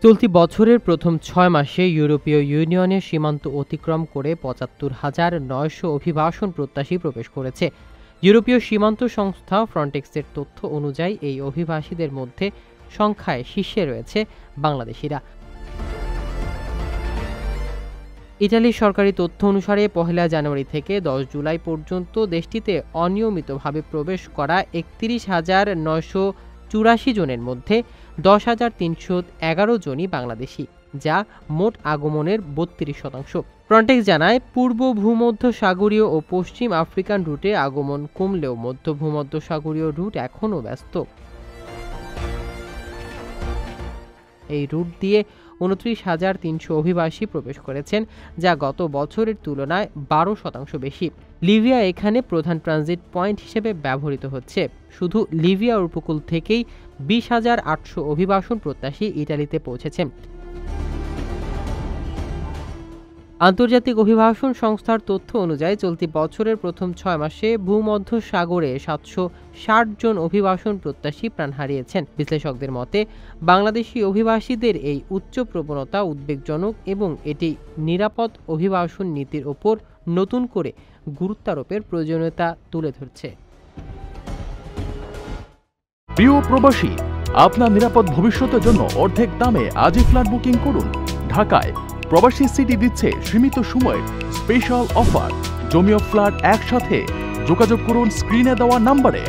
চলতি বছরের প্রথম ৬ মাসে ইউরোপীয় ইউনিয়নের সীমান্ত অতিক্রম করে ৭৫,৯০০ অভিবাসন প্রত্যাশী প্রবেশ করেছে। ইউরোপীয় সীমান্ত সংস্থা ফ্রন্টেক্সের তথ্য অনুযায়ী এই অভিবাসীদের মধ্যে সংখ্যায় শীর্ষে রয়েছে বাংলাদেশিরা। ইতালির সরকারি তথ্য অনুসারে ১ জানুয়ারি থেকে ১০ জুলাই পর্যন্ত দেশটিতে অনিয়মিতভাবে প্রবেশ করা ৩১,৯৮৪ জনের মধ্যে ১০,৩১১ জনই বাংলাদেশি, যা মোট আগমনের ৩২%। ফ্রন্টেক্স জানায়, পূর্ব ভূমধ্যসাগরীয় ও পশ্চিম আফ্রিকান রুটে আগমন কমলেও মধ্য ভূমধ্যসাগরীয় রুট এখনও ব্যস্ত। এই রুট দিয়ে ২৯,৩০০ অভিবাসী প্রবেশ করেছেন, যা গত বছরের তুলনায় ১২% বেশি। লিবিয়া এখানে প্রধান ট্রানজিট পয়েন্ট হিসেবে ব্যবহৃত হচ্ছে। শুধু লিবিয়া উপকূল থেকেই ২০,৮০০ অভিবাসন প্রত্যাশী ইতালিতে পৌঁছেছেন। আন্তর্জাতিক অভিবাসন সংস্থার তথ্য অনুযায়ী চলতি বছরের প্রথম ৬ মাসে ভূমধ্যসাগরে ৭৬০ জন অভিবাসন প্রত্যাশী প্রাণ হারিয়েছেন। বিশ্লেষকদের মতে, বাংলাদেশি অভিবাসীদের এই উচ্চ প্রবণতা উদ্বেগজনক এবং এটি নিরাপদ অভিবাসন নীতির ওপর নতুন করে গুরুত্বারোপের প্রয়োজনীয়তা তুলে ধরছে। প্রিয় প্রবাসী, আপনার নিরাপদ ভবিষ্যতের জন্য অর্ধেক দামে আজই ফ্ল্যাট বুকিং করুন। ঢাকায় প্রবাসী সিটি দিচ্ছে সীমিত সময়ের স্পেশাল অফার। জমি ও ফ্ল্যাট একসাথে। যোগাযোগ করুন স্ক্রিনে দেওয়া নম্বরে।